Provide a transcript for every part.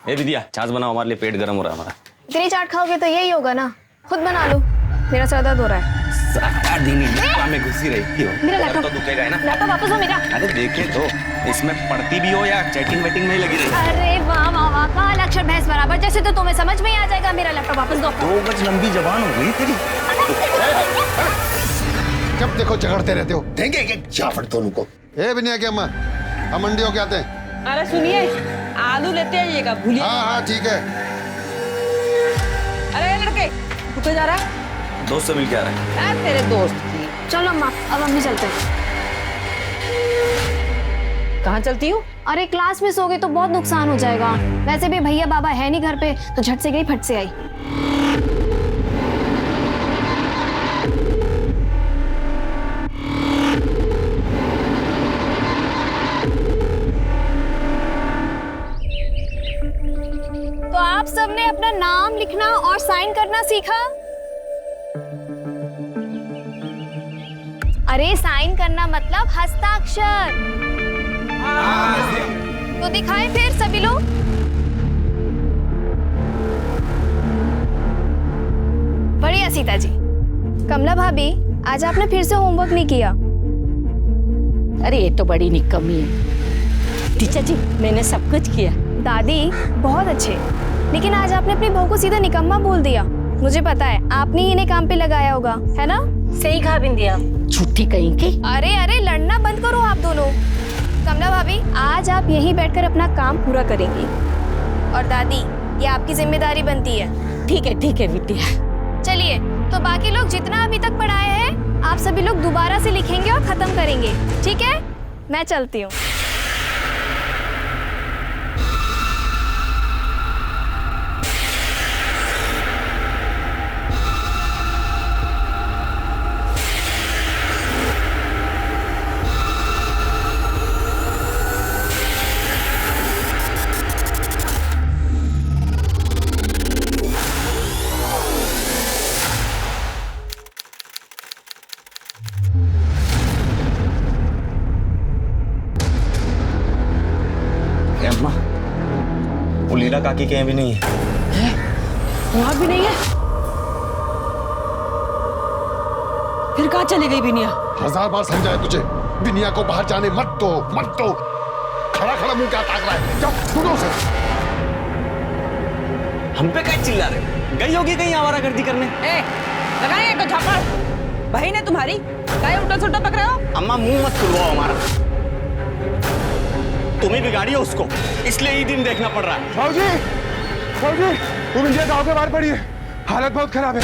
ए विद्या, छाछ बनाओ, हमारे लिए पेट गर्म हो रहा है हमारा। इतनी चाट खाओगे तो यही होगा ना, खुद बना लो, मेरा सर दर्द हो रहा है। सारा दिन लैपटॉप में घुसी रहती हो, मेरा लैपटॉप तो दुखेगा है ना। लैपटॉप वापस हो मेरा। अरे देखे तो, इसमें पढ़ती भी हो या चैटिंग वेटिंग में ही लगी रही। अरे वाह वाह वाह, काल अक्षर भैंस बराबर, जैसे तो तुम्हें समझ में ही आ जाएगा। मेरा लैपटॉप वापस दो। 2 गज लंबी जबान हो गई तेरी। जब देखो झगड़ते रहते हो। देंगे एक जाफड़ दोनों को। ए बिनिया की अम्मा, हम मंडी होके आते हैं। अरे सुनिए, आलू लेते आइएगा, भूलिए। हाँ हाँ ठीक है। अरे लड़के, तू कहाँ जा रहा है? दोस्त से मिल के आ रहा है। तेरे दोस्त की। चलो अम्मा, अब हम भी चलते हैं। कहाँ चलती हूँ? अरे क्लास मिस हो गई तो बहुत नुकसान हो जाएगा। वैसे भी भैया बाबा है नहीं घर पे, तो झट से गई फट से आई। तो आप सबने अपना नाम लिखना और साइन करना सीखा? अरे साइन करना मतलब हस्ताक्षर। तो दिखाएं फिर सभी लोग। बढ़िया सीता जी। कमला भाभी, आज आपने फिर से होमवर्क नहीं किया। अरे ये तो बड़ी निकम्मी है। टीचर जी, मैंने सब कुछ किया। दादी बहुत अच्छे, लेकिन आज आपने अपनी बहू को सीधा निकम्मा बोल दिया। मुझे पता है आपने ही इन्हें काम पे लगाया होगा, है ना? सही कहा बिंदिया, झूठी कहीं की। अरे अरे, लड़ना बंद करो आप दोनों। कमला भाभी, आज आप यहीं बैठकर अपना काम पूरा करेंगी। और दादी, ये आपकी जिम्मेदारी बनती है। ठीक है विद्या। चलिए, तो बाकी लोग जितना अभी तक पढ़ाए हैं, आप सभी लोग दोबारा से लिखेंगे और खत्म करेंगे, ठीक है? मैं चलती हूँ। अम्मा, वो लीला काकी के यहाँ भी नहीं है। वहाँ भी नहीं है? फिर कहाँ चली गई बिनिया? 1000 बार समझाया तुझे, बिनिया को बाहर जाने मत दो, मत दो। खड़ा खड़ा मुंह क्या ताक रहा है? जाओ ढूंढो उसे। हम पे कहीं चिल्ला रहे हो? गई होगी कहीं आवारागर्दी करने। लगाए एक झापड़। बहन है तुम्हारी, काहे उल्टा सुल्टा पक रहे हो? अम्मा मुंह मत खुलवाओ हमारा, तुम्हें बिगाड़ी हो उसको, इसलिए ये दिन देखना पड़ रहा है। भाऊजी, भाऊजी, तुम इंडिया गांव के बाहर पड़ी है, हालत बहुत खराब है।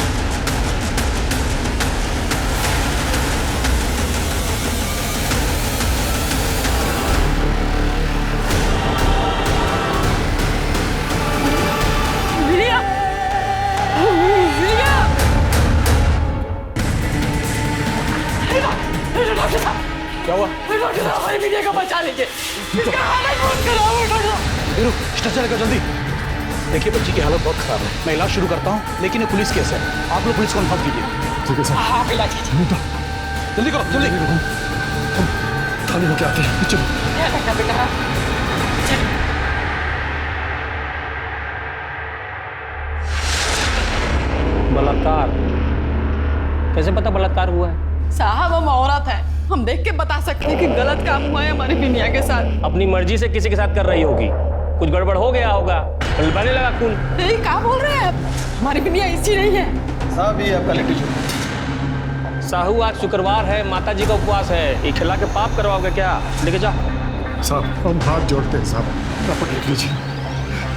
बिनिया, बिनिया! डॉक्टर साहब, क्या हुआ? डॉक्टर साहब, हमारी बिनिया का बचा लीजिए। इसका हालत बहुत खराब है डॉक्टर साहब। वीरू, स्ट्रेचर लेकर जल्दी। देखिए बच्ची की हालत बहुत खराब है, मैं इलाज शुरू करता हूँ, लेकिन ये पुलिस केस है, आप लोग पुलिस को इन्फॉर्म कीजिए। ठीक है सर। हाँ, इलाज कीजिए। जल्दी करो, जल्दी। हम थाने होके आते हैं, चलो। बेटा, बलात्कार? कैसे पता बलात्कार हुआ है? साहब हम औरत है, हम देख के बता सकते हैं कि गलत काम हुआ है हमारी बिनिया के साथ। अपनी मर्जी से किसी के साथ कर रही होगी, कुछ गड़बड़ हो गया होगा, बहने लगा खून। नहीं, क्या बोल रहे हैं आप? हमारी बिनिया ऐसी नहीं है। साहब ये आपका लिट्टी चोखा। साहू, आज शुक्रवार है, माता जी का उपवास है, ये खिला के पाप करवाओगे क्या? लेके जा। साहब हम हाथ जोड़ते हैं साहब, रपट लिख लीजिए,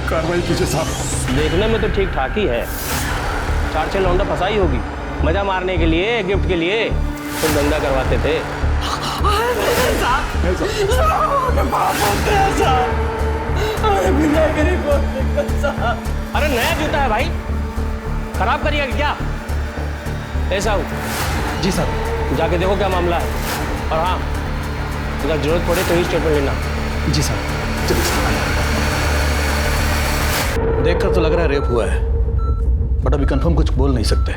कार्रवाई कीजिए साहब। देखने में तो ठीक ठाक ही है, 4-6 लौंडा फंसाई होगी, मजा मारने के लिए, गिफ्ट के लिए तुम दंगा करवाते थे। अरे नया जूता है भाई, खराब करिएगा क्या? ऐसा हो जी सर। जाके देखो क्या मामला है, और हाँ, अगर जरूरत पड़े तो ही स्टेटमेंट लेना। जी सर। देखकर तो लग रहा है रेप हुआ है, बट अभी कंफर्म कुछ बोल नहीं सकते।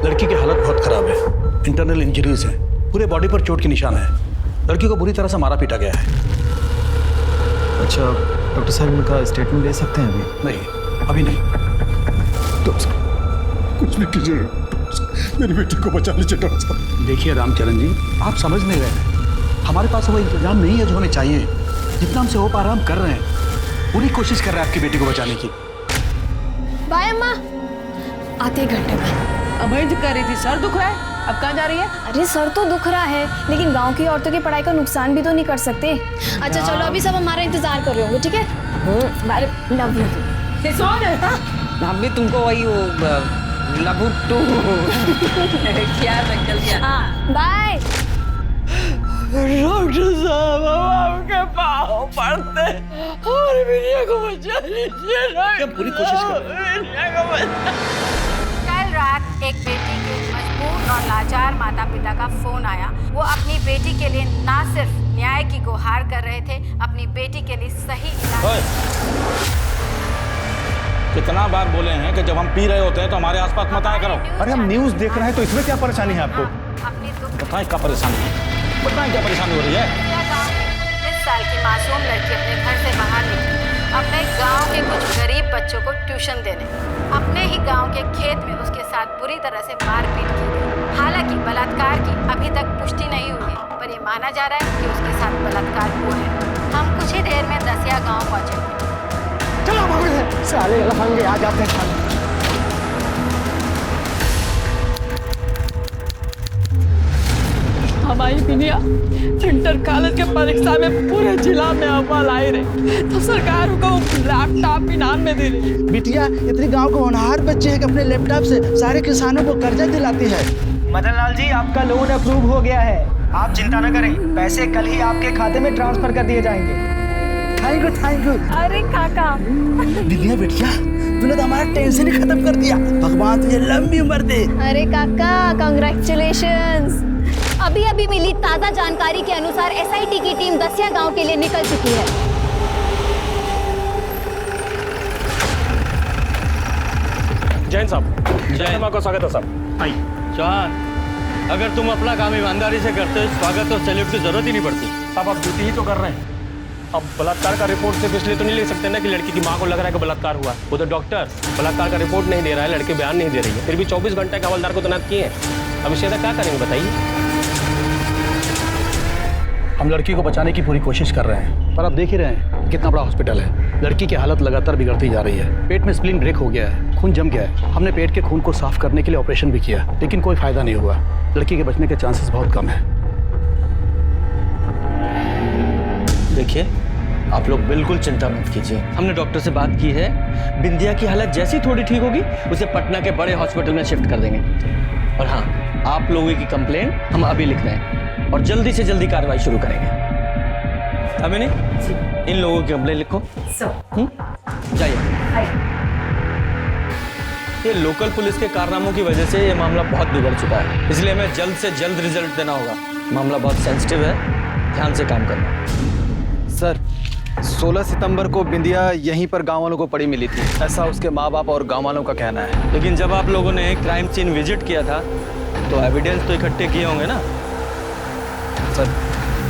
लड़की की हालत बहुत खराब है, इंटरनल इंजरीज हैं, पूरे बॉडी पर चोट के निशान है। लड़की को बुरी तरह से मारा पीटा गया है। अच्छा डॉक्टर साहब इनका स्टेटमेंट ले सकते हैं अभी? नहीं, अभी नहीं। डॉक्टर साहब कुछ भी कीजिए, मेरी बेटी को बचा लीजिए डॉक्टर साहब। देखिए रामचरण जी, आप समझ नहीं रहे। हमारे पास वो इंतजाम नहीं है जो हमें चाहिए। जितना हमसे हो पा रहा हम कर रहे हैं। पूरी कोशिश कर रहे हैं आपकी बेटी को बचाने की। बाय अम्मा, आते एक घंटे में। अभय जी कह रही थी सर दुख रहा है, अब कहाँ जा रही है? अरे सर तो दुख रहा है, लेकिन गांव की औरतों की पढ़ाई का नुकसान भी तो नहीं कर सकते। अच्छा चलो, अभी सब हमारा इंतजार कर रहे होंगे, ठीक है? Love you. हम भी तुमको वही लबू टू क्या निकल गया। हाँ बाय। डॉक्टर साहब हम आपके पाँव पड़ते, हमारी बिटिया को बचा लीजिए। हम पूरी कोशिश कर रहे हैं। कल रात एक बेटी के मजबूर और लाचार माता पिता का फोन आया। वो अपनी बेटी के लिए ना सिर्फ न्याय की गुहार कर रहे थे, अपनी बेटी के लिए सही इलाज। कितना बार बोले हैं कि जब हम पी रहे होते हैं तो हमारे आसपास मत आया करो। अरे हम न्यूज़ देख रहे हैं तो इसमें क्या परेशानी है आपको? अपनी दुख बताएं क्या परेशानी है, बताएं क्या परेशानी हो रही है। 20 साल की मासूम लड़की अपने घर से बाहर निकली, अपने गांव के कुछ गरीब बच्चों को ट्यूशन देने। अपने ही गांव के खेत में उसके साथ बुरी तरह से मारपीट की गई। हालांकि बलात्कार की अभी तक पुष्टि नहीं हुई है, पर यह माना जा रहा है कि उसके साथ बलात्कार हुआ है। हम कुछ ही देर में दसिया गाँव पहुँचे। चलो साले लफंगे आ जाते हैं। हमारी बिटिया इंटर कॉलेज के परीक्षा में पूरे जिला में अव्वल आई रही, तो सरकार को लैपटॉप इनाम में दे रही। बिटिया इतनी गांव के होनहार बच्चे हैं कि अपने लैपटॉप से सारे किसानों को कर्जा दिलाती है। मदन लाल जी, आपका लोन अप्रूव हो गया है। आप चिंता न करें, पैसे कल ही आपके खाते में ट्रांसफर कर दिए जाएंगे। Thank you thank you. अरे काका, बिटिया बिटिया तूने तो हमारा टेंशन ही खत्म कर दिया। भगवान तुझे लंबी उम्र दे। अरे काका कांग्रेचुलेशंस। अभी अभी मिली ताज़ा जानकारी के अनुसार एसआईटी की टीम दसिया गांव के लिए निकल चुकी है। जैन साहब, जैन माँ का स्वागत है साहब। आई चौहान, अगर तुम अपना काम ईमानदारी से करते हो, स्वागत और सैल्यूट की जरूरत ही नहीं पड़ती। साहब आप ड्यूटी ही तो कर रहे हैं। अब बलात्कार का रिपोर्ट सिर्फ इसलिए तो नहीं ले सकते ना कि लड़की की माँ को लग रहा है कि बलात्कार हुआ। वो तो डॉक्टर बलात्कार का रिपोर्ट नहीं दे रहा है, लड़के बयान नहीं दे रही है, फिर भी 24 घंटे का हवलदार को तैनात किए हैं। अब इससे क्या करेंगे बताइए? हम लड़की को बचाने की पूरी कोशिश कर रहे हैं, पर आप देख ही रहे हैं कितना बड़ा हॉस्पिटल है। लड़की की हालत लगातार बिगड़ती जा रही है। पेट में स्प्लीन ब्रेक हो गया है, खून जम गया है। हमने पेट के खून को साफ करने के लिए ऑपरेशन भी किया, लेकिन कोई फायदा नहीं हुआ। लड़की के बचने के चांसेस बहुत कम है। देखिए, आप लोग बिल्कुल चिंता मत कीजिए। हमने डॉक्टर से बात की है, बिंदिया की हालत जैसी थोड़ी ठीक होगी उसे पटना के बड़े हॉस्पिटल में शिफ्ट कर देंगे। और हाँ, आप लोगों की कंप्लेंट हम अभी लिख रहे हैं और जल्दी से जल्दी कार्रवाई शुरू करेंगे। अभी नहीं, इन लोगों की कंप्लेंट लिखो। जाइए। ये लोकल पुलिस के कारनामों की वजह से ये मामला बहुत बिगड़ चुका है, इसलिए हमें जल्द से जल्द रिजल्ट देना होगा। मामला बहुत सेंसिटिव है, ध्यान से काम करना। सर, 16 सितंबर को बिंदिया यहीं पर गांव वालों को पड़ी मिली थी, ऐसा उसके माँ बाप और गांव वालों का कहना है। लेकिन जब आप लोगों ने क्राइम सीन विजिट किया था तो एविडेंस तो इकट्ठे किए होंगे ना? सर,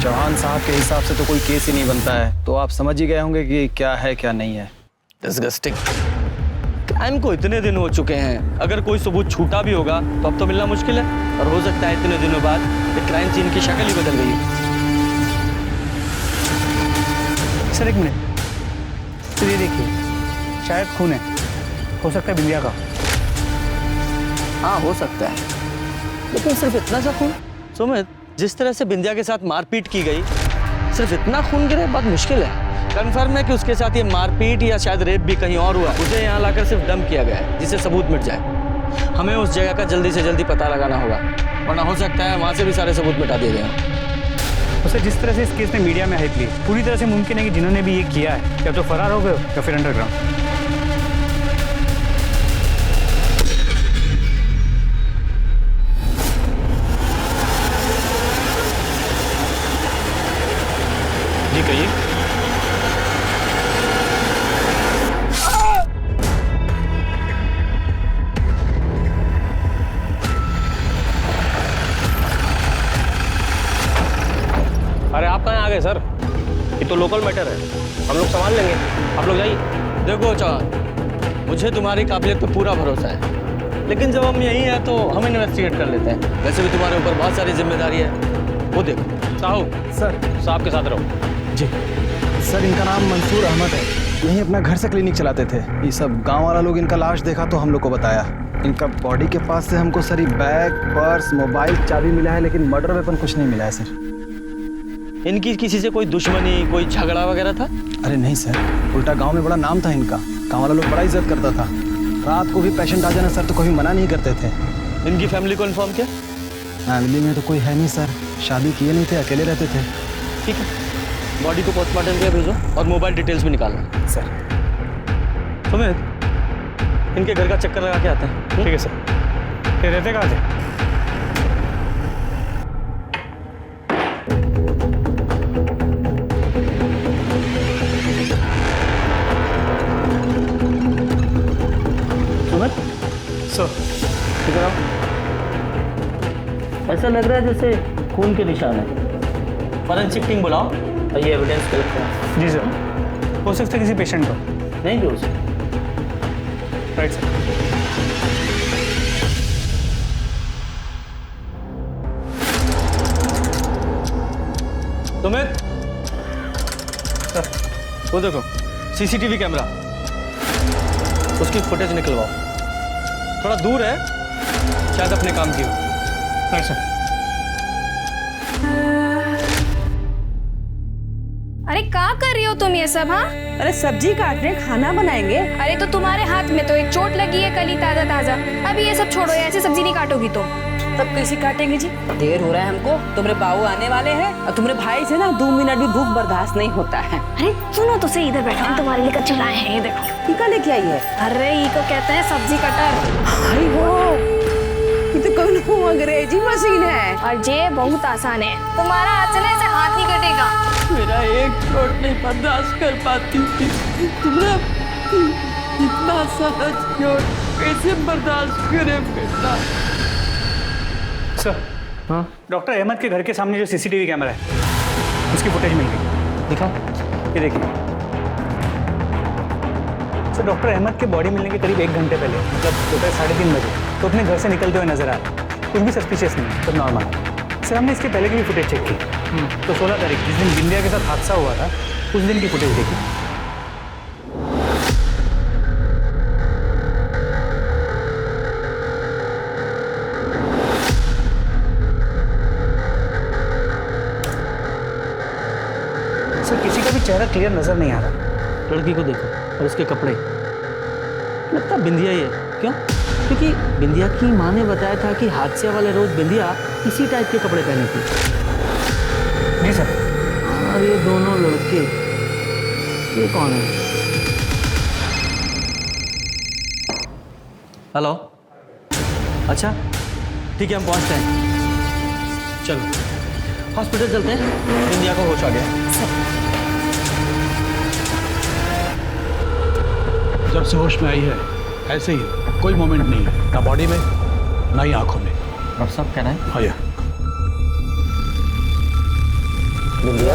चौहान साहब के हिसाब से तो कोई केस ही नहीं बनता है, तो आप समझ ही गए होंगे कि क्या है क्या नहीं है। डिस्गस्टिंग। क्राइम को इतने दिन हो चुके हैं, अगर कोई सबूत छूटा भी होगा तो अब तो मिलना मुश्किल है, और हो सकता है इतने दिनों बाद ये क्राइम सीन की शक्ल ही बदल गई है। सर एक मिनट, तो ये देखिए, शायद खून है, हो सकता है बिंदिया का। हाँ हो सकता है, लेकिन सिर्फ इतना सा खून? सुमित, जिस तरह से बिंदिया के साथ मारपीट की गई, सिर्फ इतना खून गिरा बहुत मुश्किल है। कंफर्म है कि उसके साथ ये मारपीट या शायद रेप भी कहीं और हुआ, उसे यहाँ लाकर सिर्फ डंप किया गया है जिससे सबूत मिट जाए। हमें उस जगह का जल्दी से जल्दी पता लगाना होगा, वरना हो सकता है वहाँ से भी सारे सबूत मिटा दिए गए। तो सर, जिस तरह से इस केस ने मीडिया में हाइप ली, पूरी तरह से मुमकिन है कि जिन्होंने भी ये किया है या तो फरार हो गए या फिर अंडरग्राउंड। जी कहिए। अरे आप कहाँ आ गए सर? ये तो लोकल मैटर है, हम लोग संभाल लेंगे, आप लोग जाइए। देखो चौहान, मुझे तुम्हारी काबिलियत पे पूरा भरोसा है, लेकिन जब हम यहीं हैं तो हम इन्वेस्टिगेट कर लेते हैं। वैसे भी तुम्हारे ऊपर बहुत सारी जिम्मेदारी है। वो देखो साहू, सर साहब के साथ रहो। जी सर, इनका नाम मंसूर अहमद है, यहीं अपना घर से क्लिनिक चलाते थे। ये सब गांव वाला लोग इनका लाश देखा तो हम लोग को बताया। इनका बॉडी के पास से हमको सर बैग, पर्स, मोबाइल, चाबी मिला है, लेकिन मर्डर वेपन कुछ नहीं मिला है सर। इनकी किसी से कोई दुश्मनी, कोई झगड़ा वगैरह था? अरे नहीं सर, उल्टा गांव में बड़ा नाम था इनका, गांव वाला लोग बड़ा इज्जत करता था। रात को भी पेशेंट आ जाना सर तो कभी मना नहीं करते थे। इनकी फैमिली को इन्फॉर्म किया? फैमिली में तो कोई है नहीं सर, शादी किए नहीं थे, अकेले रहते थे। ठीक है, बॉडी को पोस्टमार्टम के लिए भेजो और मोबाइल डिटेल्स भी निकालना। सर सुमित, इनके घर का चक्कर लगा के आते हैं। ठीक है सर। ये रहते कहाँ थे? सुमित सर इधर आओ। ऐसा लग रहा है जैसे खून के निशान है। फॉरेंसिक टीम बुलाओ और ये एविडेंस कलेक्ट करो। जी सर। हो सकता है किसी पेशेंट का। नहीं भी हो सकता। Right sir. सुमित, वो देखो सीसीटीवी कैमरा, उसकी फुटेज निकलवाओ। थोड़ा दूर है, शायद अपने काम की हो। Right sir. अरे क्या कर रही हो तुम ये सब? हाँ, अरे सब्जी काट रहे हैं, खाना बनाएंगे। अरे तो तुम्हारे हाथ में तो एक चोट लगी है, कल ही ताजा ताजा। अभी ये सब छोड़ो, ऐसे सब्जी नहीं काटोगी तुम। तब कैसे काटेंगे जी? देर हो रहा है हमको, तुम्हारे बाबू आने वाले हैं और तुम्हारे भाई से ना 2 मिनट भी भूख बर्दाश्त नहीं होता है। अरे सुनो तो सही, इधर बैठो, हम तुम्हारे लिए कच्चे लाए हैं, ये देखो। टीका लेके आई है? अरे ये को कहते हैं सब्जी कटर। हाय हो, ये तो कोई अंग्रेजी मशीन है। और ये बहुत आसान है, तुम्हारा हाथ से ना ऐसे हाथ नहीं कटेगा। मेरा एक चोट नहीं बर्दाश्त कर पाती थी, तुमने इतना सारा चोट कैसे बर्दाश्त करे बेटा? सर, हाँ, डॉक्टर अहमद के घर के सामने जो सीसीटीवी कैमरा है उसकी फुटेज मिल गई। दिखाओ। ये देखिए सर, डॉक्टर अहमद के बॉडी मिलने के करीब 1 घंटे पहले, मतलब दोपहर 3:30 बजे तो अपने घर से निकलते हुए नजर आ रहा है। कुछ भी सस्पिशियस नहीं, सब नॉर्मल है। सर, हमने इसके पहले की भी फुटेज चेक की, तो 16 तारीख जिस दिन बिंदिया के साथ हादसा हुआ था उस दिन की फुटेज देखी। सर, किसी का भी चेहरा क्लियर नजर नहीं आ रहा। लड़की को देखो और उसके कपड़े, लगता बिंदिया ही है। क्यों? क्योंकि बिंदिया की माँ ने बताया था कि हादसे वाले रोज बिंदिया इसी टाइप के कपड़े पहने थी। जी सर। और ये दोनों लड़के, ये कौन है? हेलो, अच्छा ठीक है, हम पहुंचते हैं। चलो हॉस्पिटल चलते हैं, बिंदिया को होश आ गया। जब से होश में आई है ऐसे ही, कोई मोमेंट नहीं है, ना बॉडी में ना ही आंखों में। डॉक्टर साहब कह रहे हैं? हाँ यार। बिंदिया,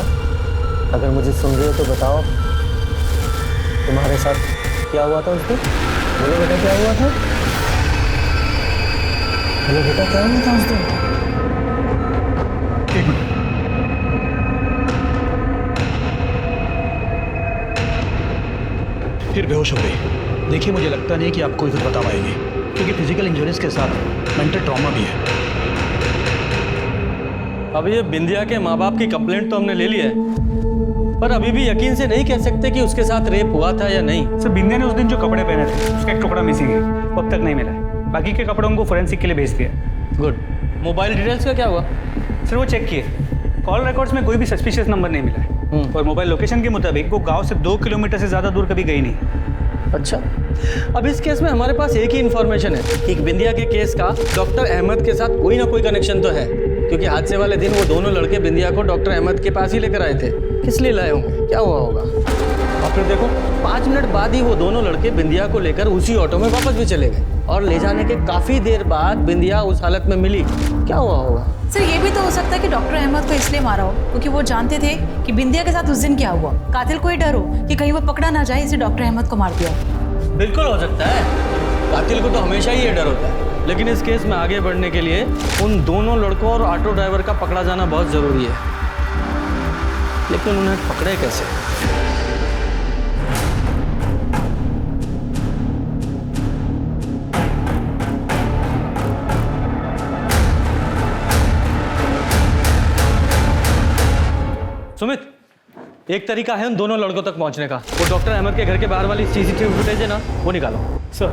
अगर मुझे सुन रहे हो तो बताओ, तुम्हारे साथ क्या हुआ था उस दिन? बोलो बेटा, क्या हुआ था? बोलो बेटा, क्या हुआ था उस दिन? एक मिनट। फिर बेहोश हो गई। देखिए, मुझे लगता नहीं कि आप कोई कुछ बता पाएंगे, क्योंकि फिजिकल इंजरीज के साथ मेंटल ट्रॉमा भी है। अब ये बिंदिया के माँ बाप की कंप्लेंट तो हमने ले ली है, पर अभी भी यकीन से नहीं कह सकते कि उसके साथ रेप हुआ था या नहीं। सर, बिंदिया ने उस दिन जो कपड़े पहने थे उसका एक टुकड़ा मिसिंग है, वो अब तक नहीं मिला है। बाकी के कपड़ों को फोरेंसिक के लिए भेज दिया। गुड। मोबाइल डिटेल्स का क्या हुआ? सर, वो चेक किए, कॉल रिकॉर्ड्स में कोई भी सस्पिशियस नंबर नहीं मिला है, और मोबाइल लोकेशन के मुताबिक वो गांव से 2 किलोमीटर से ज़्यादा दूर कभी गई नहीं। अच्छा, अब इस केस में हमारे पास एक ही इन्फॉर्मेशन है कि बिंदिया के केस का डॉक्टर अहमद के साथ कोई ना कोई कनेक्शन तो है, क्योंकि हादसे वाले दिन वो दोनों लड़के बिंदिया को डॉक्टर अहमद के पास ही लेकर आए थे। किस लिए लाए होंगे? क्या हुआ होगा? और फिर देखो 5 मिनट बाद ही वो दोनों लड़के बिंदिया को लेकर उसी ऑटो में वापस भी चले गए और ले जाने के काफी देर बाद बिंदिया उस हालत में मिली। क्या हुआ होगा? सर ये भी तो हो सकता है कि डॉक्टर अहमद को इसलिए मारा हो क्योंकि वो जानते थे कि बिंदिया के साथ उस दिन क्या हुआ। कातिल को ही डर हो कि कहीं वो पकड़ा ना जाए, इसे डॉक्टर अहमद को मार दिया। बिल्कुल हो सकता है, कातिल को तो हमेशा ही ये डर होता है। लेकिन इस केस में आगे बढ़ने के लिए उन दोनों लड़कों और ऑटो ड्राइवर का पकड़ा जाना बहुत जरूरी है। लेकिन उन्हें पकड़े कैसे? सुमित, एक तरीका है उन दोनों लड़कों तक पहुंचने का। वो डॉक्टर अहमद के घर के बाहर वाली सीसीटीवी फुटेज है ना, वो निकालो। सर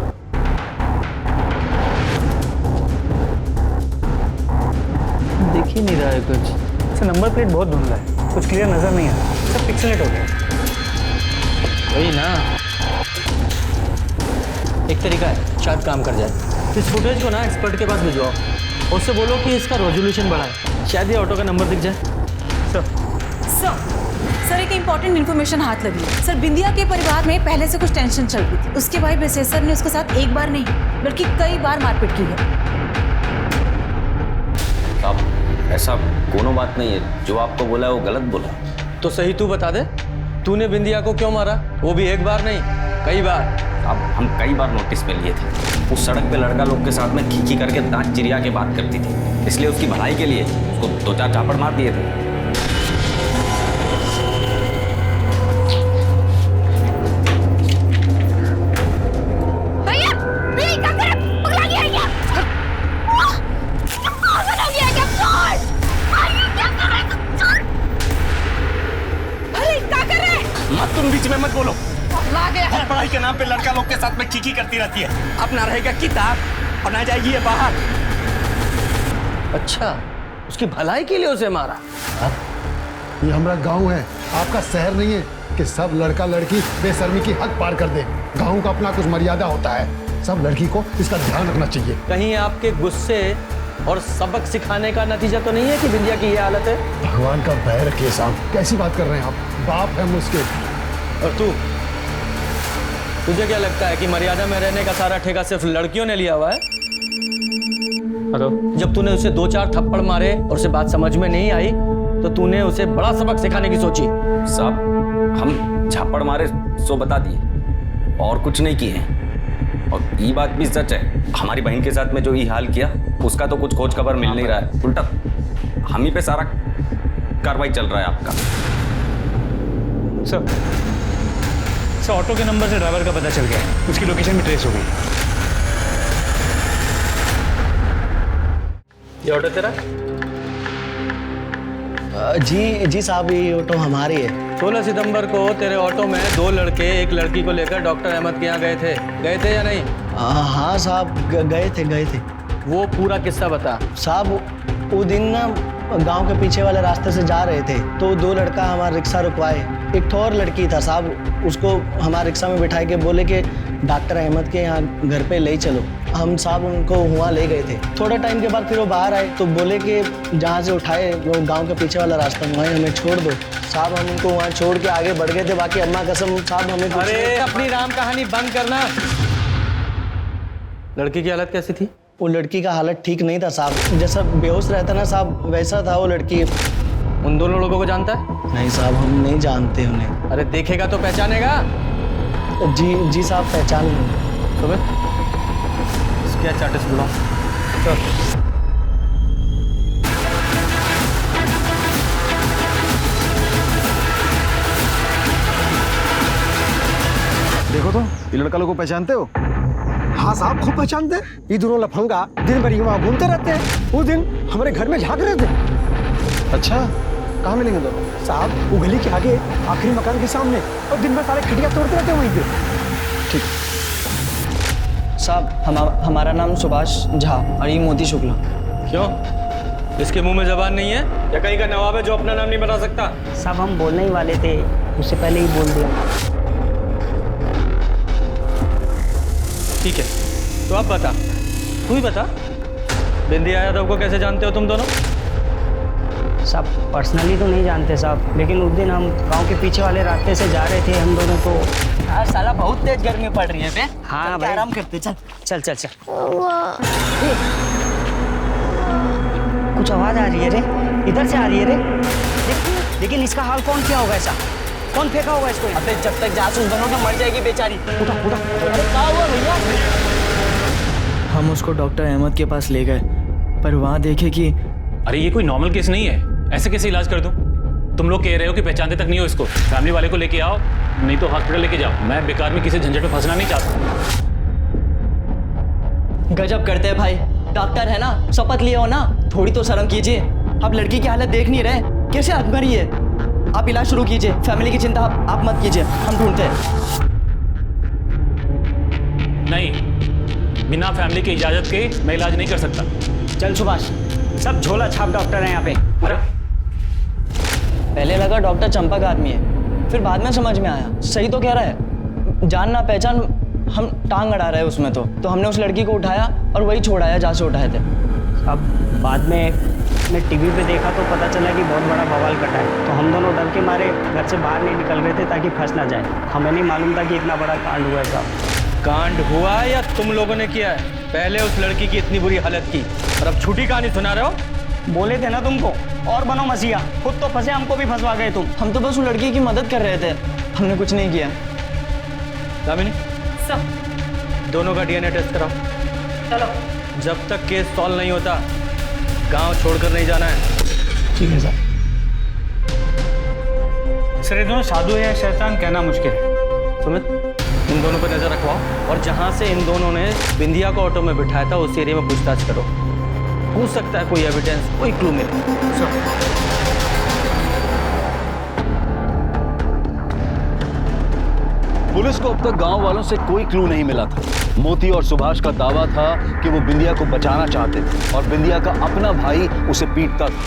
दिख ही नहीं रहा है कुछ। सर नंबर प्लेट बहुत धुंधला है, कुछ क्लियर नजर नहीं आ रहा, सब पिक्सेलेट हो गया। वही ना, एक तरीका है, शायद काम कर जाए। इस फुटेज को ना एक्सपर्ट के पास भिजवाओ, उससे बोलो कि इसका रेजोल्यूशन बढ़ाए, शायद ये ऑटो का नंबर दिख जाए। सर एक इम्पॉर्टेंट इन्फॉर्मेशन हाथ लगी। सर बिंदिया के परिवार में पहले से कुछ टेंशन चल रही थी। उसके भाई बेसेसर ने उसके साथ एक बार नहीं बल्कि कई बार मारपीट की है। अब ऐसा कोनो बात नहीं है, जो आपको बोला है वो गलत बोला। तो सही तू बता दे, तूने बिंदिया को क्यों मारा? वो भी एक बार नहीं, कई बार। अब हम कई बार नोटिस पे लिए थे, उस सड़क पे लड़का लोग के साथ में खींची करके दांत चिरिया के बात करती थी, इसलिए उसकी भलाई के लिए उसको 2-4 चापड़ मार दिए थे। तुम बीच में मत बोलो। हर पढ़ाई के नाम पे लड़का लोग के साथ में खींची करती रहती है। अपना रहेगा किताब और ना जाएगी ये बाहर। अच्छा, उसकी भलाई के लिए उसे मारा? ये हमारा गांव है, आपका शहर नहीं है कि सब लड़का लड़की बेशर्मी की हद पार कर दे। गांव का अपना कुछ मर्यादा होता है, सब लड़की को इसका ध्यान रखना चाहिए। कहीं आपके गुस्से और सबक सिखाने का नतीजा तो नहीं है कि बिंदिया की ये हालत है? भगवान का भय रखिए साहब, कैसी बात कर रहे हैं आप? बाप है मुझके। और तुझे क्या लगता है कि मर्यादा में रहने का सारा ठेका सिर्फ लड़कियों ने लिया हुआ है? जब तूने उसे 2-4 थप्पड़ मारे और उसे बात समझ में नहीं आई तो तूने उसे बड़ा सबक सिखाने की सोची। साहब, हम झापड़ मारे सो बता दिए और कुछ नहीं किए। और ये बात भी सच है, हमारी बहन के साथ में जो ये हाल किया उसका तो कुछ खोज खबर मिल नहीं रहा है, उल्टा हम ही पे सारा कार्रवाई चल रहा है आपका। सर ऑटो के नंबर से ड्राइवर का पता चल गया, उसकी लोकेशन भी ट्रेस हो गई। ये ऑटो तेरा? जी साहब, ये ऑटो हमारी है। 16 सितंबर को तेरे ऑटो में 2 लड़के एक लड़की को लेकर डॉक्टर अहमद के यहाँ गए थे या नहीं? हाँ साहब, गए थे। वो पूरा किस्सा बता। साहब वो दिन ना गांव के पीछे वाले रास्ते से जा रहे थे तो 2 लड़का हमारा रिक्शा रुकवाए। एक तो और लड़की था साहब, उसको हमारे रिक्शा में बिठा के बोले कि डॉक्टर अहमद के यहाँ घर पे ले चलो। हम साहब उनको वहाँ ले गए थे। थोड़ा टाइम के बाद फिर वो बाहर आए तो बोले कि जहाँ से उठाए वो गांव के पीछे वाला रास्ता, वहीं हमें छोड़ दो। साहब हम उनको वहाँ छोड़ के आगे बढ़ गए थे। बाकी अम्मा कसम साहब हमें कुछ अरे अपनी राम कहानी बंद करना। लड़की की हालत कैसी थी? वो लड़की का हालत ठीक नहीं था साहब, जैसा बेहोश रहता ना साहब वैसा था वो लड़की। उन दोनों लोगों को जानता है? नहीं साहब, हम नहीं जानते उन्हें। अरे देखेगा तो पहचानेगा। जी साहब, पहचान लेंगे। क्या चार्टेस बुलाओ। देखो तो, ये लड़का लोग को पहचानते हो? हाँ साहब, खूब पहचानते हैं। ये दोनों लफंगा दिन भर वहाँ घूमते रहते हैं। उस दिन हमारे घर में झांक रहे थे। अच्छा, कहाँ मिलेंगे दोनों? साहब वो गली के आगे आखिरी मकान के सामने, और दिन भर सारे खटिया तोड़ते रहते हैं वहीं पे। ठीक साहब, हमारा नाम सुभाष झा और ये मोती शुक्ला। क्यों, इसके मुंह में जबान नहीं है या कहीं का नवाब है जो अपना नाम नहीं बता सकता? साहब हम बोलने ही वाले थे, उससे पहले ही बोल दिया। ठीक है, तो अब बता, तू ही बता, बिंदिया यादव को कैसे जानते हो तुम दोनों? साहब पर्सनली तो नहीं जानते साहब, लेकिन उस दिन हम गांव के पीछे वाले रास्ते से जा रहे थे हम दोनों तो। हाँ साला बहुत तेज गर्मी पड़ रही है बे। हाँ भाई आराम करते, चल चल चल चल। कुछ आवाज आ रही है रे, इधर से आ रही है रे। लेकिन इसका हाल कौन किया होगा ऐसा? कौन फेंका होगा इसको? अबे जब तक जासूस बनोगे मर जाएगी बेचारी। उठा उठा। अरे क्या हुआ भैया? हम उसको डॉक्टर अहमद के पास ले गए, पर वहाँ देखे कि अरे ये कोई नॉर्मल केस नहीं है, ऐसे कैसे इलाज कर दूं? तुम लोग कह रहे हो कि पहचानते तक नहीं हो इसको, फैमिली वाले को लेके आओ, नहीं तो हॉस्पिटल लेके जाओ। मैं बेकार में किसी झंझट में फंसना नहीं चाहता। गजब करते हैं भाई, डॉक्टर है ना, शपथ लिए हो ना, थोड़ी तो शर्म कीजिए। आप लड़की की हालत देख नहीं रहे, कैसे आग भरी है। आप इलाज शुरू कीजिए, फैमिली की चिंता आप मत कीजिए, हम ढूंढते हैं। नहीं, बिना फैमिली की इजाजत के मैं इलाज नहीं कर सकता। चल सुभाष, सब झोला छाप डॉक्टर हैं यहाँ पे। अरे पहले लगा डॉक्टर चंपक आदमी है, फिर बाद में समझ में आया सही तो कह रहा है। जान ना पहचान, हम टांग अड़ा रहे उसमें तो हमने उस लड़की को उठाया और वही छोड़ाया जहाँ से उठाए थे। अब बाद में मैं टीवी पे देखा तो पता चला कि बहुत बड़ा बवाल कटा है, तो हम दोनों डर के मारे घर से बाहर नहीं निकल रहे थे ताकि फंस ना जाए। हमें नहीं मालूम था कि इतना बड़ा कांड हुआ है साहब। कांड हुआ या तुम लोगों ने किया है? पहले उस लड़की की इतनी बुरी हालत की और अब झूठी कहानी सुना रहे हो। बोले थे ना तुमको, और बनो मसीहा, खुद तो फंसे, हमको भी फंसवा गए तुम। हम तो बस उस लड़की की मदद कर रहे थे, हमने कुछ नहीं किया। दामिनी, सब दोनों का डीएनए टेस्ट कराओ। चलो। जब तक केस सॉल्व नहीं होता गांव छोड़कर नहीं जाना है। ठीक है सर। सर ये दोनों साधु है या शैतान कहना मुश्किल है। सुमित, इन दोनों पर नजर रखवाओ और जहां से इन दोनों ने बिंदिया को ऑटो में बिठाया था उस एरिया में पूछताछ करो। हो सकता है कोई एविडेंस, कोई क्लू मिले। पुलिस को अब तक गांव वालों से कोई क्लू नहीं मिला था। मोती और सुभाष का दावा था कि वो बिंदिया को बचाना चाहते थे और बिंदिया का अपना भाई उसे पीटता था।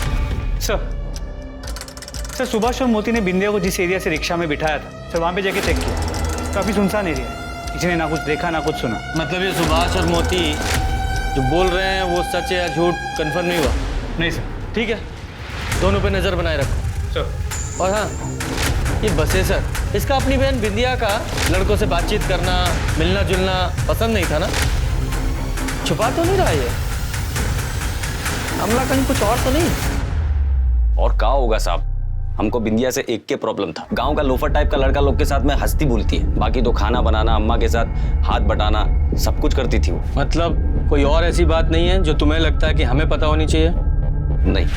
सर सुभाष और मोती ने बिंदिया को जिस एरिया से रिक्शा में बिठाया था सर, वहां पे जाके चेक किया, काफी सुनसान एरिया है, किसी ने ना कुछ देखा ना कुछ सुना। मतलब ये सुभाष और मोती जो बोल रहे हैं वो सच है या झूठ कंफर्म नहीं हुआ? नहीं सर। ठीक है, दोनों पे नजर बनाए रखो सर। और हाँ, ये बसे सर, इसका अपनी बहन बिंदिया का लड़कों से बातचीत करना, मिलना जुलना पसंद नहीं था ना? छुपा तो नहीं रहा ये हमला, कहीं कुछ और तो नहीं? और क्या होगा साहब, हमको बिंदिया से एक के प्रॉब्लम था। गांव का लोफर टाइप का लड़का लोग के साथ में हंसती बोलती है, बाकी तो खाना बनाना, अम्मा के साथ हाथ बटाना सब कुछ करती थी वो। मतलब कोई और ऐसी बात नहीं है जो तुम्हें लगता है कि हमें पता होनी चाहिए? नहीं।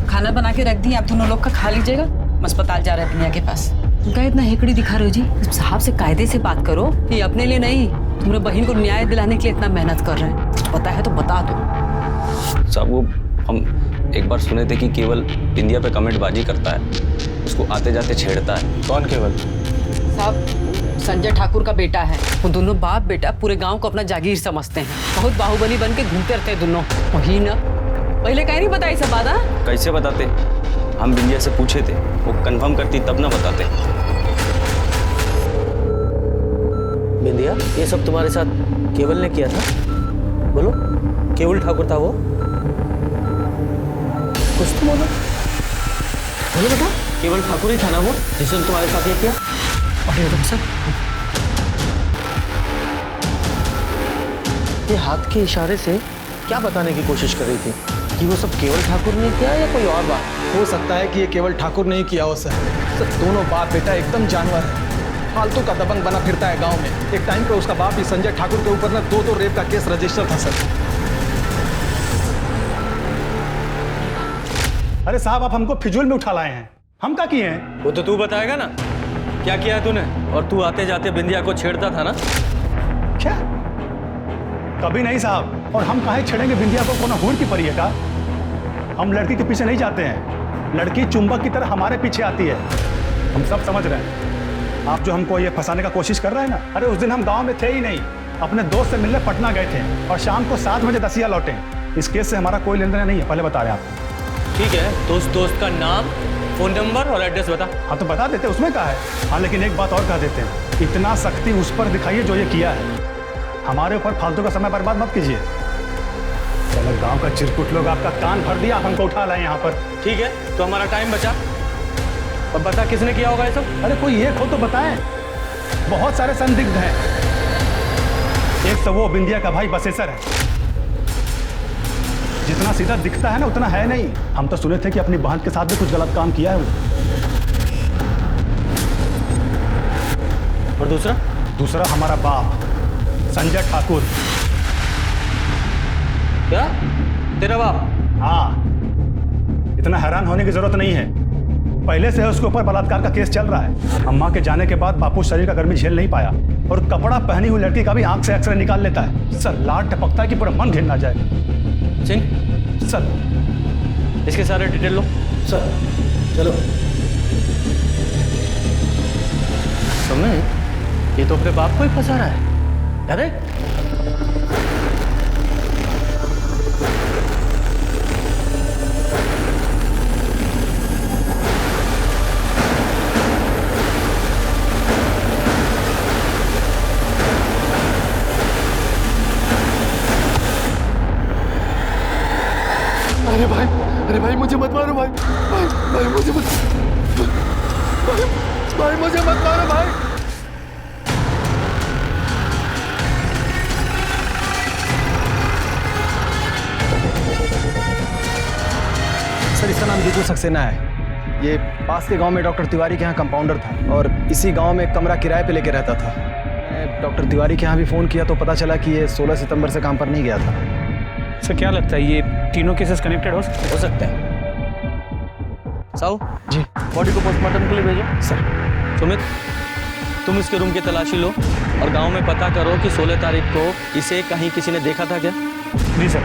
खाना बना के रख दी, आप दोनों लोग का खा लीजिएगा। अस्पताल जा रहे हैं बिंदिया के पास। तुम क्या इतना हेकड़ी दिखा रहे हो जी? साहब से कायदे से बात करो, ये अपने लिए नहीं, तुम्हारे बहन को न्याय दिलाने के लिए इतना मेहनत कर रहे हैं। पता है तो बता दो साहब। वो हम एक बार सुने थे कि केवल बिंदिया पे कमेंट बाजी करता है, उसको आते जाते छेड़ता है। कौन केवल? साहब संजय ठाकुर का बेटा है। वो दोनों बाप बेटा पूरे गांव को अपना जागीर समझते हैं, बहुत बाहुबली बन के घूमते रहते हैं दोनों। वही ना, पहले कहीं नहीं बताई सब बात? कैसे बताते? हम बिंदिया से पूछे थे, वो कंफर्म करती तब ना बताते। बिंदिया, ये सब तुम्हारे साथ केवल ने किया था? बोलो, केवल ठाकुर था वो? कुछ तो बोलो, बोलो बेटा। केवल ठाकुर ही था ना वो जिसने तुम्हारे साथ ये किया? अरे सर, ये हाथ के इशारे से क्या बताने की कोशिश कर रही थी कि वो सब केवल ठाकुर ने किया या कोई और बात? हो सकता है कि ये केवल ठाकुर ने ही किया हो सर। दोनों बाप बेटा एकदम जानवर है, फालतू का दबंग बना फिरता है गांव में। एक टाइम पे उसका बाप ही संजय ठाकुर के ऊपर ना 2-2 रेप का केस रजिस्टर था सर। अरे साहब, आप हमको फिजूल में उठा लाए हैं, हम क्या किए हैं? वो तो तू बताएगा ना, क्या किया है तूने? और तू आते जाते बिंदिया को छेड़ता था ना? क्या? कभी नहीं साहब। और हम काहे छेड़ेंगे बिंदिया को? कोनो हूर की परी है का? हम लड़की के पीछे नहीं जाते हैं, लड़की चुंबक की तरह हमारे पीछे आती है। हम सब समझ रहे हैं। आप जो हमको ये फंसाने का कोशिश कर रहे हैं ना, अरे उस दिन हम गांव में थे ही नहीं, अपने दोस्त से मिलने पटना गए थे और शाम को 7 बजे दसिया लौटे। इस केस से हमारा कोई लेन देन नहीं है, पहले बता रहे हैं आपको। ठीक है, तो उस दोस्त का नाम, फोन नंबर और एड्रेस बता। हाँ तो बता देते, उसमें क्या है। हाँ लेकिन एक बात और कह देते हैं, इतना सख्ती उस पर दिखाइए जो ये किया है। हमारे ऊपर फालतू का समय बर्बाद मत कीजिए। गांव का चिरकुट लोग आपका कान भर दिया, हमको उठा लाए यहाँ पर। ठीक है, तो हमारा टाइम बचा। अब बता किसने किया होगा ये सब? अरे कोई एक हो तो बताएं। बहुत सारे संदिग्ध हैं। एक तो वो बिंदिया का भाई बसेसर है, जितना सीधा दिखता है ना उतना है नहीं। हम तो सुने थे कि अपनी बहन के साथ भी कुछ गलत काम किया है वो। और दूसरा? दूसरा हमारा बाप संजय ठाकुर। क्या? तेरा बाप? हाँ, इतना हैरान होने की जरूरत नहीं है। पहले से है उसके ऊपर बलात्कार का केस चल रहा है। अम्मा के जाने के बाद बापू शरीर का गर्मी झेल नहीं पाया और कपड़ा पहनी हुई लड़की का भी आंख से एक्सरे निकाल लेता है। सर लाड टपकता है कि पूरा मन घिरना जाए। सिंह सर, इसके सारे डिटेल लो। सर चलो। सुमित, ये तो अपने बाप को ही फंसा रहा है। अरे अरे भाई मुझे मत मारो भाई। भाई मुझे मत, भाई मुझे मत मारो भाई। सर इसका नाम जीतू सक्सेना है। ये पास के गांव में डॉक्टर तिवारी के यहाँ कंपाउंडर था और इसी गांव में कमरा किराए पे लेके रहता था। मैं डॉक्टर तिवारी के यहाँ भी फ़ोन किया तो पता चला कि ये 16 सितंबर से काम पर नहीं गया था। सर क्या लगता है ये तीनों केसेस कनेक्टेड हो सकते हैं? साहू जी, बॉडी को पोस्टमार्टम के लिए भेजो। सर। सुमित, तुम इसके रूम की तलाशी लो और गांव में पता करो कि 16 तारीख को इसे कहीं किसी ने देखा था क्या? जी सर।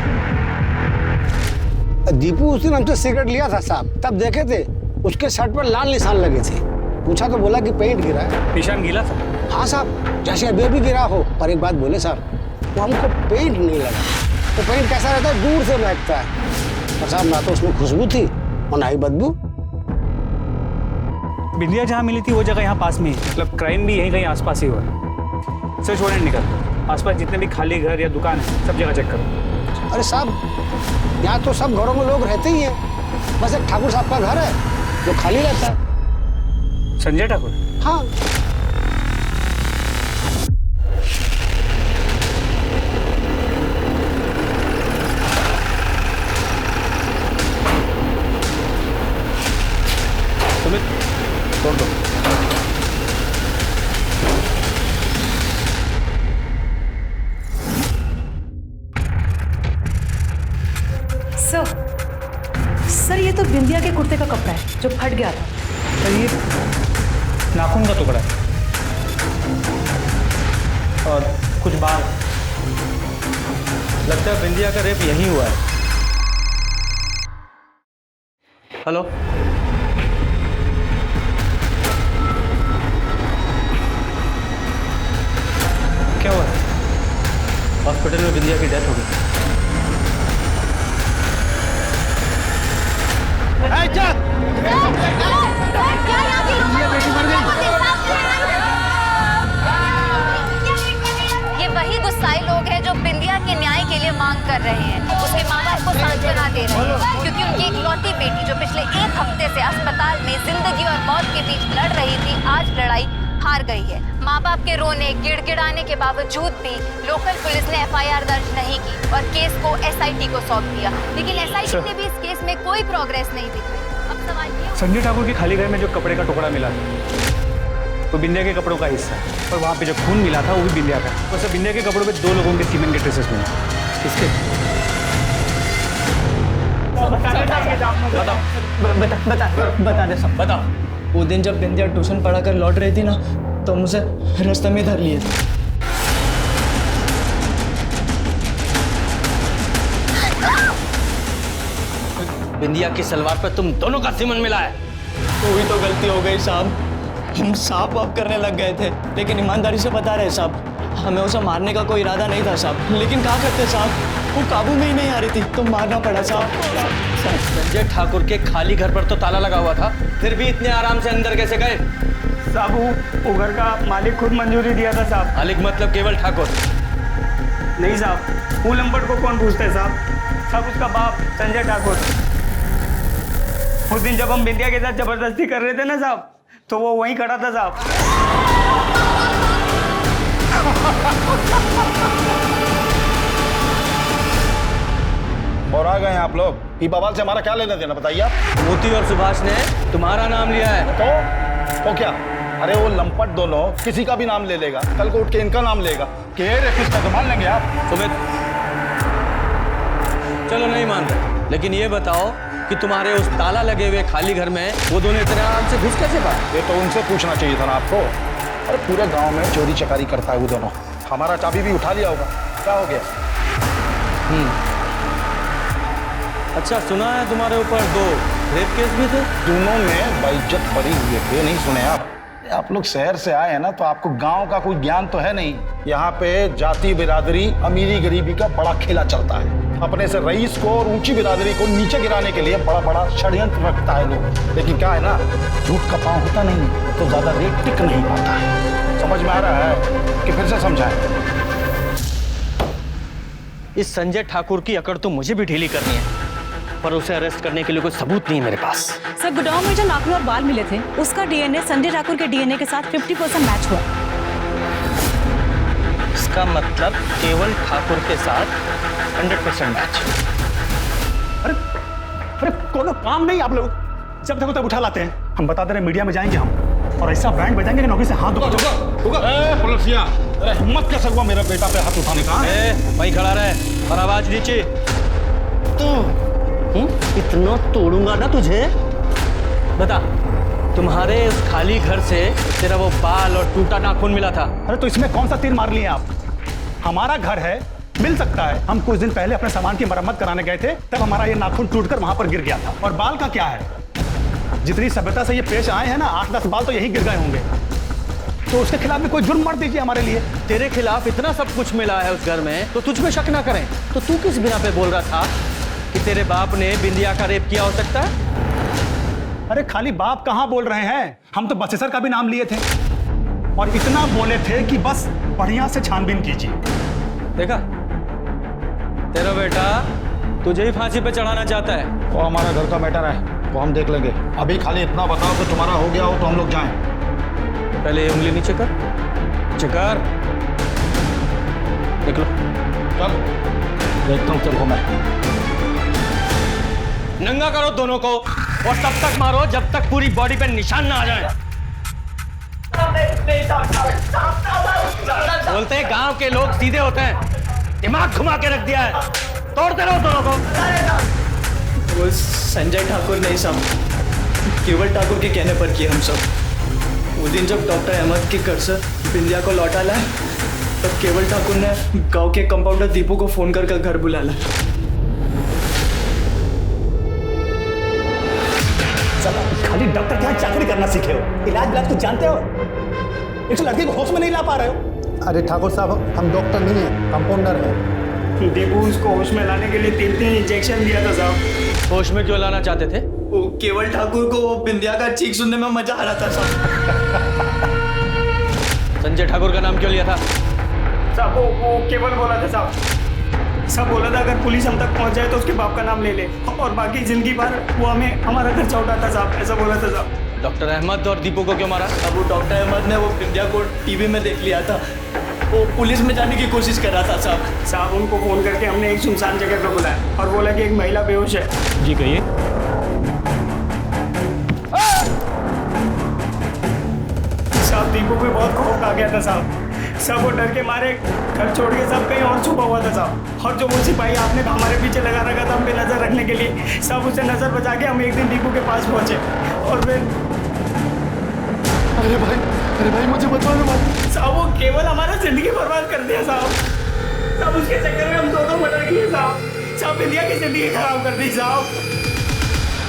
दीपू उस दिन हमसे सिगरेट लिया था साहब, तब देखे थे उसके शर्ट पर लाल निशान लगे थे। पूछा तो बोला कि पेंट गिरा है। निशान गीला था? हाँ साहब, जैसे अभी भी गिरा हो। पर एक बात बोले साहब, वो हमको पेंट नहीं लगा। तो पेंट कैसा रहता है, दूर से महकता है। और साहब ना तो उसमें खुशबू थी और ना ही बदबू। बिंदिया जहाँ मिली थी वो जगह यहाँ पास में ही, मतलब क्राइम भी यहीं कहीं आसपास ही हुआ है। सर छोड़े निकल, आसपास जितने भी खाली घर या दुकान है सब जगह चेक करो। अरे साहब यहाँ तो सब घरों में लोग रहते ही हैं, बस एक ठाकुर साहब का घर है जो खाली रहता है। संजय ठाकुर? हाँ। सुमित, छोड़ दो। सर ये तो बिंदिया के कुर्ते का कपड़ा है जो फट गया था। सर ये नाखून का टुकड़ा है और कुछ बाल। लगता है बिंदिया का रेप यहीं हुआ है। हेलो, क्या हुआ? हॉस्पिटल में बिंदिया की डेथ हो गई। ये वही गुस्साई लोग हैं जो बिंदिया के न्याय के लिए मांग कर रहे हैं। उसके माँ बाप को सांत्वना दे रहे हैं क्योंकि उनकी इकलौती बेटी जो पिछले 1 हफ्ते से अस्पताल में जिंदगी और मौत के बीच लड़ रही थी, आज लड़ाई हार गई है। माँ बाप के रोने गिड़गिड़ाने के बावजूद भी लोकल पुलिस ने FIR दर्ज नहीं की और केस को SIT को सौंप दिया, लेकिन SIT ने भी इस केस में कोई प्रोग्रेस नहीं दिखाई। अब सवाल ये, संजय ठाकुर के खाली घर में जो कपड़े का टुकड़ा मिला वो बिंदिया के कपड़ों का हिस्सा है और वहाँ पे जो खून मिला था वो भी बिंदिया का। वैसे बिंदिया के कपड़ों पे 2 लोगों के सीमेंट के ट्रेसेस मिले। किसके? बता दे सब। बताओ। वो दिन जब बिंदिया ट्यूशन पढ़ा कर लौट रही थी ना, तो मुझे रास्ते में धर लिए थे। बिंदिया की सलवार पर तुम दोनों का सीमन मिला है। वही तो गलती हो गई साहब। हम साफ वाप करने लग गए थे, लेकिन ईमानदारी से बता रहे साहब, हमें उसे मारने का कोई इरादा नहीं था साहब। लेकिन क्या करते साहब, वो काबू में ही नहीं आ रही थी तो मारना पड़ा साहब। संजय ठाकुर के खाली घर पर तो ताला लगा हुआ था, फिर भी इतने आराम से अंदर कैसे गए? साहब वो घर का मालिक खुद मंजूरी दिया था साहब। मालिक मतलब केवल ठाकुर? नहीं साहब, वो लंपट को कौन पूछता है साहब। साहब उसका बाप संजय ठाकुर। उस दिन जब हम बिंदिया के साथ जबरदस्ती कर रहे थे ना साहब, तो वो वहीं खड़ा था साहब। और आ गए हैं आप लोग। ये बवाल से हमारा क्या लेना देना बताइए आप। मोती और सुभाष ने तुम्हारा नाम लिया है। तो क्या? अरे वो लंपट दोनों किसी का भी नाम ले लेगा, कल को उठ के इनका नाम लेगा। किसका तो मान लेंगे आप। सुमित, चलो नहीं मान रहे, लेकिन ये बताओ कि तुम्हारे उस ताला लगे हुए खाली घर में वो दोनों इतने आराम से घुस कैसे पाए? ये तो उनसे पूछना चाहिए था ना आपको। अरे पूरे गांव में चोरी चकारी करता है वो दोनों। हमारा चाबी भी उठा लिया होगा, क्या हो गया? अच्छा, सुना है तुम्हारे ऊपर 2 रेप केस भी थे। दोनों में बाइज्जत पड़ी हुई है, नहीं सुने आप लोग शहर से आए हैं ना, तो आपको गांव का कोई ज्ञान तो है नहीं। यहाँ पे जाति बिरादरी, अमीरी गरीबी का बड़ा खेला चलता है। अपने से रईस को और ऊंची बिरादरी को नीचे गिराने के लिए बड़ा बड़ा षड्यंत्र रखता है लोग। लेकिन क्या है ना, झूठ का पांव होता नहीं तो ज्यादा रेट टिक नहीं पाता है। समझ में आ रहा है कि फिर से समझाएं? इस संजय ठाकुर की अकड़ तो मुझे भी ढीली करनी है, पर उसे अरेस्ट करने के लिए कोई सबूत नहीं है मेरे पास। सर, गोडाउन में जो नाखून और बाल मिले थे, उसका डीएनए संजय ठाकुर के डीएनए के साथ 50% मैच हुआ। इसका मतलब केवल ठाकुर के साथ 100% मैच। अरे कोनो काम नहीं आप लोग, जब देखो तब उठा लाते हैं। हम बता दे रहे मीडिया में जाएंगे हम, और ऐसा बैंड बजाएंगे कि नौकरी से हाथ धो। पुलिसिया, अरे हिम्मत कैसे हुआ मेरा बेटा पे हाथ उठाने का? वहीं खड़ा रहे और आवाज नीचे। इतना तोड़ूंगा ना तुझे। बता, तुम्हारे इस खाली घर से तेरा वो बाल और टूटा नाखून मिला था। अरे तो इसमें कौन सा तीर मार लिए आप? हमारा घर है, मिल सकता है। हम कुछ दिन पहले अपने सामान की मरम्मत कराने गए थे, तब हमारा ये नाखून टूटकर वहां पर गिर गया था। और बाल का क्या है? जितनी सभ्यता से ये पेश आए हैं ना, 8-10 बाल तो यही गिर गए होंगे। तो उसके खिलाफ भी कोई जुर्म मत दीजिए हमारे लिए। तेरे खिलाफ इतना सब कुछ मिला है उस घर में, तो तुझ पे शक ना करें। तो तू किस बिना पे बोल रहा था कि तेरे बाप ने बिंदिया का रेप किया हो सकता है? अरे खाली बाप कहां बोल रहे हैं, हम तो बसेसर का भी नाम लिए थे, और इतना बोले थे कि बस बढ़िया से छानबीन कीजिए। देखा, तेरा बेटा तुझे ही फांसी पे चढ़ाना चाहता है। वो हमारा घर का मैटर है, वो हम देख लेंगे। अभी खाली इतना बताओ कि तुम्हारा हो गया हो तो हम लोग जाएं। पहले ये उंगली नीचे कर, नीचे कर। देख लो, चल देखता हूँ तेरे को मैं। नंगा करो दोनों को, और तब तक मारो जब तक पूरी बॉडी पे निशान ना आ जाए। बोलते हैं गांव के लोग सीधे होते हैं, दिमाग घुमा के रख दिया है। तोड़ते रहो दोनों को। वो संजय ठाकुर नहीं साहब, केवल ठाकुर के कहने पर किए हम सब। उस दिन जब डॉक्टर अहमद के घर से बिंदिया को लौटा लाए, तब केवल ठाकुर ने गांव के कंपाउंडर दीपू को फोन कर घर बुला लाया। खाली डॉक्टर के यहाँ चाकरी करना सीखे हो, इलाज बिलाज तो जानते हो। एक लड़की को होश में नहीं ला पा रहे हो। अरे ठाकुर साहब, हम डॉक्टर नहीं है, कंपाउंडर है। दीपू उसको होश में लाने के लिए 3 इंजेक्शन दिया था साहब। होश में क्यों लाना चाहते थे? वो केवल ठाकुर को वो बिंदिया का चीख सुनने में मजा आ रहा था साहब। संजय ठाकुर का नाम क्यों लिया था? साहब वो केवल बोला था साहब। सब बोला था अगर पुलिस हम तक पहुंच जाए तो उसके बाप का नाम ले ले, और बाकी जिंदगी भर वो हमें हमारा खर्चा उठाता साहब, ऐसा बोला था साहब। डॉक्टर अहमद और दीपू को क्यों मारा? अब वो डॉक्टर अहमद ने वो बिंदिया को टीवी में देख लिया था, वो पुलिस में जाने की कोशिश कर रहा था साहब। साहब उनको फोन करके हमने एक सुनसान जगह पर बुलाया और बोला कि एक महिला बेहोश है। जी कहिए। साहब दीपू को बहुत खौफ आ गया था साहब। सब वो डर के मारे घर छोड़ के सब कहीं और छुपा हुआ था साहब। और जो वो सिपाही आपने हमारे पीछे लगा रखा था हम पे नजर रखने के लिए, सब उसे नजर बचा के हम एक दिन दीपू के पास पहुंचे और फिर अरे भाई मुझे मत मारो भाई। साहब वो केवल हमारा जिंदगी बर्बाद कर दिया साहब। सब उसके चक्कर में हम दोनों मर्डर किए साहब। सब इंडिया की जिंदगी खराब कर दी साहब।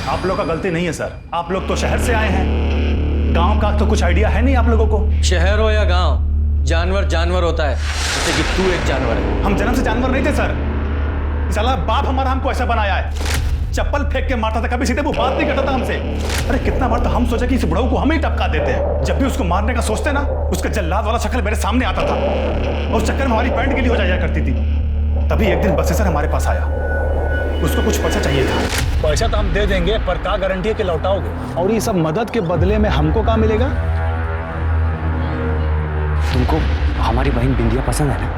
आप लोग का गलती नहीं है सर, आप लोग तो शहर से आए हैं, गांव का तो कुछ आइडिया है नहीं आप लोगों को। शहर हो या गांव, जानवर जानवर होता है, जैसे कि तू एक जानवर है। हम जन्म से जानवर नहीं थे सर, साला बाप हमारा हमको ऐसा बनाया है। चप्पल फेंक के मारता था, कभी सीधे वो बात नहीं करता था हमसे। अरे कितना बार तो हम सोचा कि इस बुढ़ऊ को हम ही टपका देते हैं। जब भी उसको मारने का सोचते ना, उसका जल्लाद वाला शक्ल मेरे सामने आता था और उस चक्कर में हमारी पैंट गीली हो जाया करती थी। तभी एक दिन बसेसर हमारे पास आया, उसको कुछ पैसा चाहिए था। पैसा तो हम दे देंगे, पर क्या गारंटी है कि लौटाओगे? और ये सब मदद के बदले में हमको क्या मिलेगा? तुमको हमारी बहन बिंदिया पसंद है ना?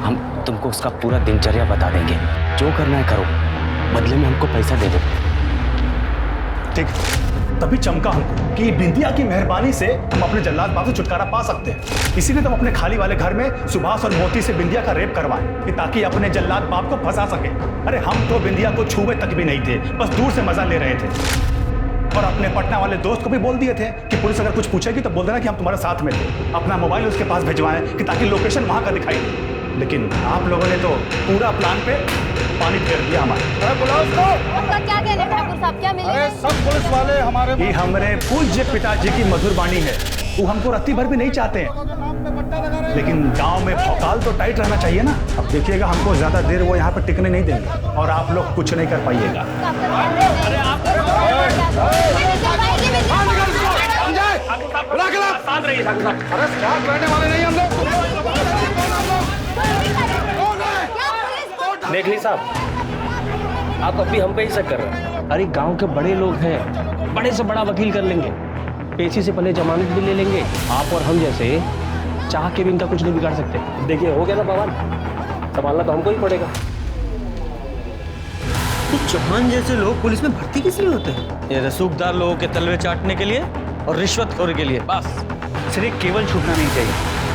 हम तुमको उसका पूरा दिनचर्या बता देंगे, जो करना है करो, बदले में हमको पैसा दे दो। ठीक, तभी चमका हमको कि बिंदिया की मेहरबानी से हम अपने जल्लाद बाप से छुटकारा पा सकते हैं। इसीलिए तुम अपने खाली वाले घर में सुभाष और मोती से बिंदिया का रेप करवाए कि ताकि अपने जल्लाद बाप को फंसा सके। अरे हम तो बिंदिया को छुए तक भी नहीं थे, बस दूर से मजा ले रहे थे। और अपने पटना वाले दोस्त को भी बोल दिए थे कि पुलिस अगर कुछ पूछेगी तो बोल देना कि हम तुम्हारे साथ में थे। अपना मोबाइल उसके पास भिजवाएं कि ताकि लोकेशन वहां का दिखाई दे। लेकिन आप लोगों ने तो पूरा प्लान पे पानी फेर दिया हमारे। आपका क्या कहना है ठाकुर साहब, क्या मिलेगा? सब पुलिस वाले हमारे ये हमारे पूज्य पिताजी की मधुर वाणी है, वो हमको रत्ती भर भी नहीं चाहते हैं। लेकिन गांव में भौकाल तो टाइट रहना चाहिए ना। अब देखिएगा, हमको ज्यादा देर वो यहाँ पे टिकने नहीं देंगे और आप लोग कुछ नहीं कर पाइएगा। देख ली साहब, आप अभी हम पे ही शक कर रहे हैं। अरे गांव के बड़े लोग हैं, बड़े से बड़ा वकील कर लेंगे, पेशी से पहले जमानत भी ले लेंगे। आप और हम जैसे चाह के भी इनका कुछ नहीं बिगाड़ सकते। देखिए हो गया ना बवाल, संभालना तो हमको ही पड़ेगा। तो चौहान जैसे लोग पुलिस में भर्ती किस लिए होते हैं? ये रसूखदार लोगों के तलवे चाटने के लिए और रिश्वतखोरी के लिए, बस। सिर्फ केवल छूटना नहीं चाहिए,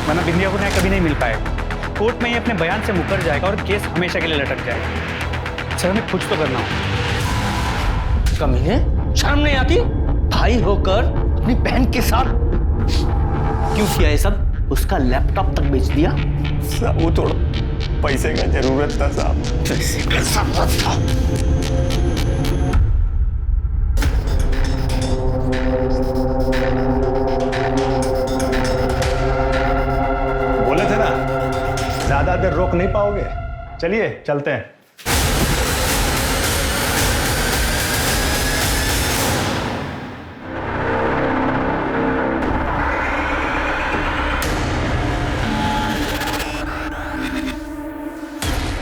वरना बिंदिया को न्याय कभी नहीं मिल पाएगा। कोर्ट में ये अपने बयान से मुकर जाएगा और केस हमेशा के लिए लटक जाएगा। सर हमें कुछ तो करना हो। कमीने, शर्म नहीं आती? भाई होकर अपनी बहन के साथ क्यों किया ये सब? उसका लैपटॉप तक बेच दिया। वो थोड़ा पैसे का जरूरत था साहब। पैसे का जरूरत था। बोले थे ना, ज्यादा देर रोक नहीं पाओगे। चलिए चलते हैं।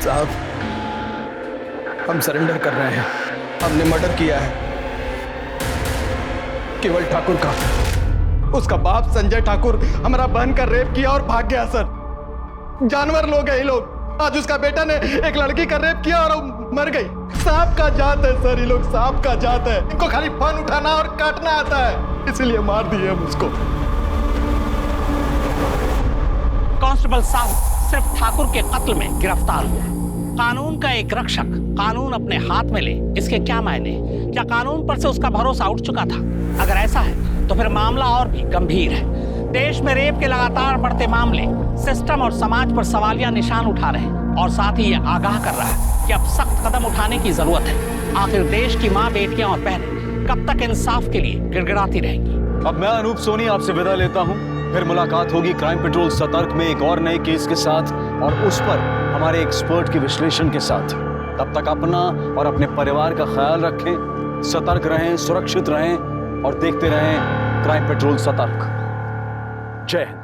साहब, हम सरेंडर कर रहे हैं। हमने मर्डर किया है केवल ठाकुर का। उसका बाप संजय ठाकुर हमारा बहन का रेप किया और भाग गया सर। जानवर लोग हैं ये लोग। आज उसका बेटा ने एक लड़की का रेप किया और मर गई। सांप का जात है सर, ये लोग सांप का जात है। इनको खाली फन उठाना और काटना आता है, इसीलिए मार दिए हम उसको। कांस्टेबल साहब सिर्फ ठाकुर के कत्ल में गिरफ्तार हुआ। कानून का एक रक्षक कानून अपने हाथ में ले, इसके क्या मायने? क्या कानून पर से उसका भरोसा उठ चुका था? अगर ऐसा है तो फिर मामला और भी गंभीर है। देश में रेप के लगातार बढ़ते मामले सिस्टम और समाज पर सवालिया निशान उठा रहे हैं और साथ ही ये आगाह कर रहा है कि अब सख्त कदम उठाने की जरूरत है। आखिर देश की माँ, बेटियां और बहनें कब तक इंसाफ के लिए गिड़गिड़ाती रहेंगी? अब मैं अनूप सोनी आपसे विदा लेता हूँ। फिर मुलाकात होगी क्राइम पेट्रोल सतर्क में एक और नए केस के साथ और उस पर हमारे एक्सपर्ट के विश्लेषण के साथ। तब तक अपना और अपने परिवार का ख्याल रखें, सतर्क रहें, सुरक्षित रहें और देखते रहें क्राइम पेट्रोल सतर्क। जय हिंद।